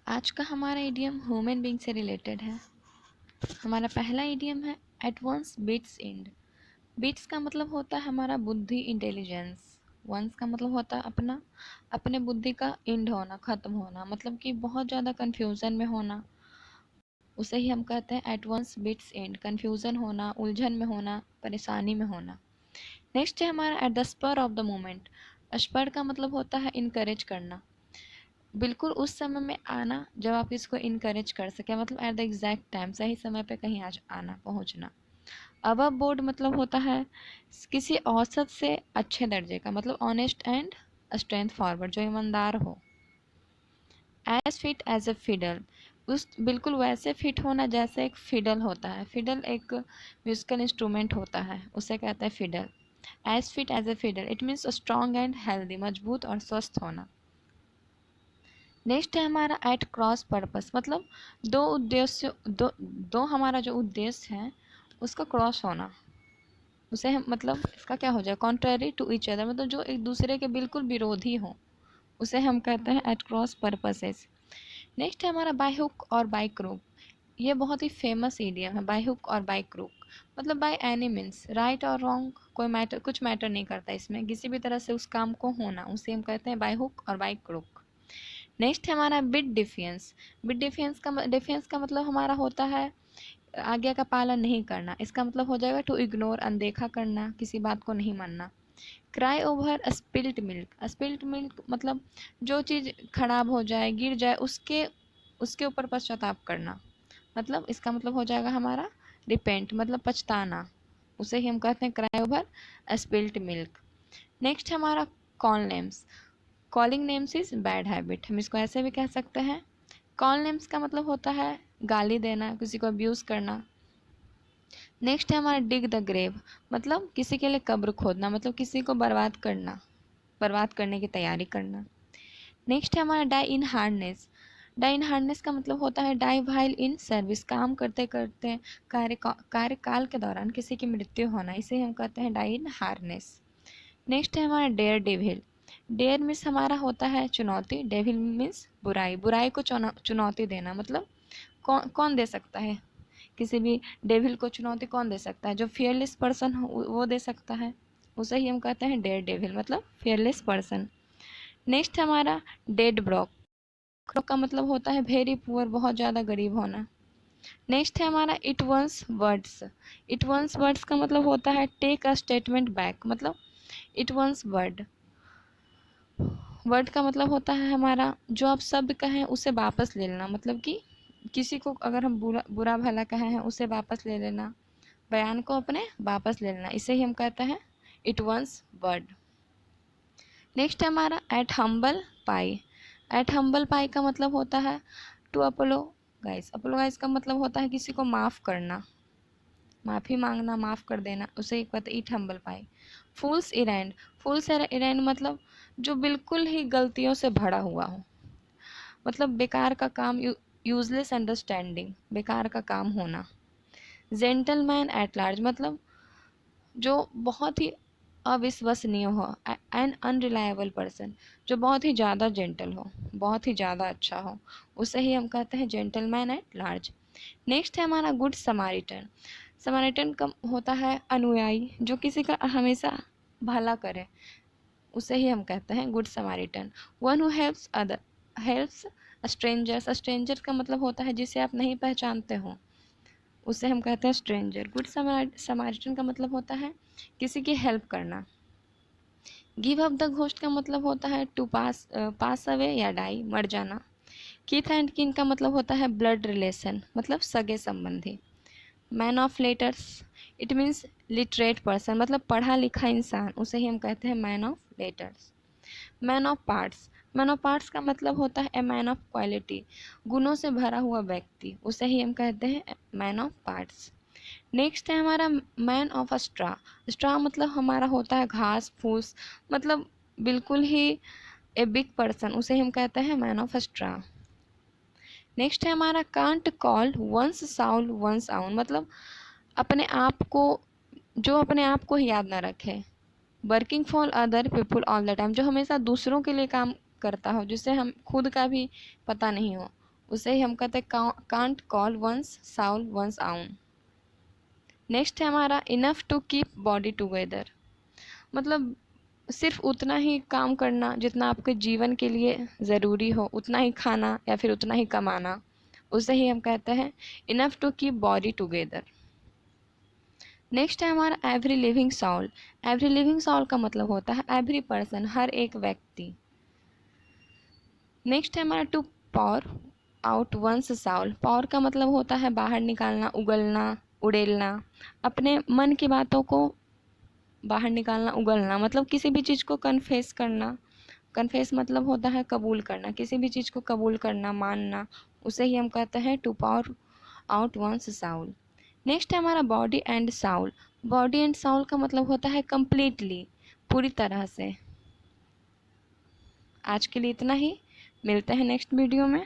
आज का हमारा इडियम ह्यूमन बीइंग से रिलेटेड है। हमारा पहला इडियम है at one's wits end. Wits का मतलब होता है हमारा बुद्धि, इंटेलिजेंस। वंस का मतलब होता है अपना, अपने बुद्धि का एंड होना, ख़त्म होना, मतलब कि बहुत ज़्यादा कन्फ्यूज़न में होना, उसे ही हम कहते हैं at one's wits end. Confusion होना, उलझन में होना, परेशानी में होना। नेक्स्ट है हमारा at the spur of the moment. Spur का मतलब होता है इनकरेज करना, बिल्कुल उस समय में आना जब आप इसको इनकरेज कर सकें, मतलब एट द एग्जैक्ट टाइम, सही समय पे कहीं आज आना, पहुंचना। अबव बोर्ड मतलब होता है किसी औसत से अच्छे दर्जे का, मतलब ऑनेस्ट एंड स्ट्रेंथ फॉरवर्ड, जो ईमानदार हो। As fit as a fiddle, उस बिल्कुल वैसे फिट होना जैसे एक फिडल होता है। फिडल एक म्यूजिकल इंस्ट्रूमेंट होता है, उसे कहते हैं fiddle. As fit as a fiddle it means strong and healthy, मजबूत और स्वस्थ होना। नेक्स्ट है हमारा एट क्रॉस पर्पस, मतलब दो उद्देश्य, दो हमारा जो उद्देश्य है उसका क्रॉस होना। उसे हम मतलब इसका क्या हो जाए, कॉन्ट्रेरी टू ईच अदर, मतलब जो एक दूसरे के बिल्कुल विरोधी हो, उसे हम कहते हैं एट क्रॉस पर्पसेस। नेक्स्ट है हमारा बाय हुक और बाय क्रूक। ये बहुत ही फेमस इडियम है, बाय हुक और बाय क्रूक, मतलब बाय एनी मीन्स, राइट और रॉन्ग कोई मैटर, कुछ मैटर नहीं करता इसमें, किसी भी तरह से उस काम को होना, उसे हम कहते हैं बाय हुक और बाय क्रूक। नेक्स्ट है हमारा बिट डिफेंस। बिट डिफेंस का मतलब हमारा होता है आज्ञा का पालन नहीं करना। इसका मतलब हो जाएगा टू इग्नोर, अनदेखा करना, किसी बात को नहीं मानना। Cry over spilt milk. Spilt milk मतलब जो चीज़ खराब हो जाए, गिर जाए, उसके उसके ऊपर पश्चाताप करना, मतलब इसका मतलब हो जाएगा हमारा रिपेंट, मतलब पछताना, उसे ही हम कहते हैं cry over spilt milk. Next हमारा call names. Calling names is bad habit, हम इसको ऐसे भी कह सकते हैं। कॉल नेम्स का मतलब होता है गाली देना, किसी को अब्यूज़ करना। नेक्स्ट है हमारा डिग द ग्रेव, मतलब किसी के लिए कब्र खोदना, मतलब किसी को बर्बाद करना, बर्बाद करने की तैयारी करना। नेक्स्ट है हमारा डाई इन हार्डनेस। डाई इन हार्डनेस का मतलब होता है डाई वाइल इन सर्विस, काम करते करते कार्यकाल के दौरान किसी की मृत्यु होना, इसे हम कहते हैं डाई इन हार्डनेस। नेक्स्ट है हमारा डेयर डेविल। डेयर मीन्स हमारा होता है चुनौती, डेविल मीन्स बुराई, बुराई को चुनौती देना, मतलब कौन कौन दे सकता है किसी भी डेविल को चुनौती, कौन दे सकता है, जो फियरलेस पर्सन हो वो दे सकता है, उसे ही हम कहते हैं डेयर डेविल, मतलब फियरलेस पर्सन। नेक्स्ट हमारा डेड ब्रॉक। ब्रॉक का मतलब होता है वेरी पुअर, बहुत ज़्यादा गरीब होना। नेक्स्ट है हमारा eat one's words. Eat one's words का मतलब होता है टेक अ स्टेटमेंट बैक, मतलब इट वंस वर्ड, वर्ड का मतलब होता है हमारा जो आप शब्द कहें उसे वापस ले लेना, मतलब कि किसी को अगर हम बुरा बुरा भला कहे हैं उसे वापस ले लेना, बयान को अपने वापस ले लेना, इसे ही हम कहते हैं इट वंस वर्ड। नेक्स्ट है हमारा एट हम्बल पाई। एट हम्बल पाई का मतलब होता है टू अपोलोगाइज। अपोलोगाइज का मतलब होता है किसी को माफ़ करना, माफ़ी मांगना, माफ़ कर देना, उसे एक कहते ईट हम्बल पाई। फूल्स इरैंड। फूल्स इरैंड मतलब जो बिल्कुल ही गलतियों से भरा हुआ हो, मतलब बेकार का काम, यूजलेस अंडरस्टैंडिंग, बेकार का काम होना। जेंटलमैन एट लार्ज मतलब जो बहुत ही अविश्वसनीय हो, एन अनरिलायबल पर्सन, जो बहुत ही ज़्यादा जेंटल हो, बहुत ही ज़्यादा अच्छा हो, उसे ही हम कहते हैं जेंटलमैन एट लार्ज। नेक्स्ट है हमारा गुड समारिटन। समारिटन का होता है अनुयायी, जो किसी का हमेशा भला करे, उसे ही हम कहते हैं good Samaritan. One who helps other, helps strangers. Stranger का मतलब होता है जिसे आप नहीं पहचानते हो, उसे हम कहते हैं स्ट्रेंजर। गुड समारिटन का मतलब होता है किसी की हेल्प करना। गिव अप द घोस्ट का मतलब होता है टू पास अवे या डाई, मर जाना। कीथ एंड किन का मतलब होता है ब्लड रिलेशन, मतलब सगे संबंधी। Man of letters it means literate person, मतलब पढ़ा लिखा इंसान, उसे ही हम कहते हैं man of letters. Man of parts. Man of parts का मतलब होता है ए मैन ऑफ क्वालिटी, गुणों से भरा हुआ व्यक्ति, उसे ही हम कहते हैं मैन ऑफ पार्ट्स। नेक्स्ट है हमारा man of a straw. Straw मतलब हमारा होता है घास फूस, मतलब बिल्कुल ही ए बिग पर्सन, उसे हम कहते हैं man of a straw. Next है हमारा can't call one's soul one's own, मतलब अपने आप को, जो अपने आप को ही याद ना रखे। Working for other people all the time, जो हमेशा दूसरों के लिए काम करता हो, जिसे हम खुद का भी पता नहीं हो, उसे ही हम कहते हैं can't call one's soul one's own. Next है हमारा enough to keep body together, मतलब सिर्फ उतना ही काम करना जितना आपके जीवन के लिए ज़रूरी हो, उतना ही खाना या फिर उतना ही कमाना, उसे ही हम कहते हैं enough to keep body together. Next है हमारा every living soul. Every living soul का मतलब होता है एवरी पर्सन, हर एक व्यक्ति। नेक्स्ट है हमारा to pour out one's Saul. पॉर का मतलब होता है बाहर निकालना, उगलना, उड़ेलना, अपने मन की बातों को बाहर निकालना, उगलना, मतलब किसी भी चीज़ को कन्फेस करना। कन्फेस मतलब होता है कबूल करना, किसी भी चीज़ को कबूल करना, मानना, उसे ही हम कहते हैं to pour out one's soul. Next है हमारा body and soul. Body and soul का मतलब होता है कंप्लीटली, पूरी तरह से। आज के लिए इतना ही, मिलते हैं नेक्स्ट वीडियो में।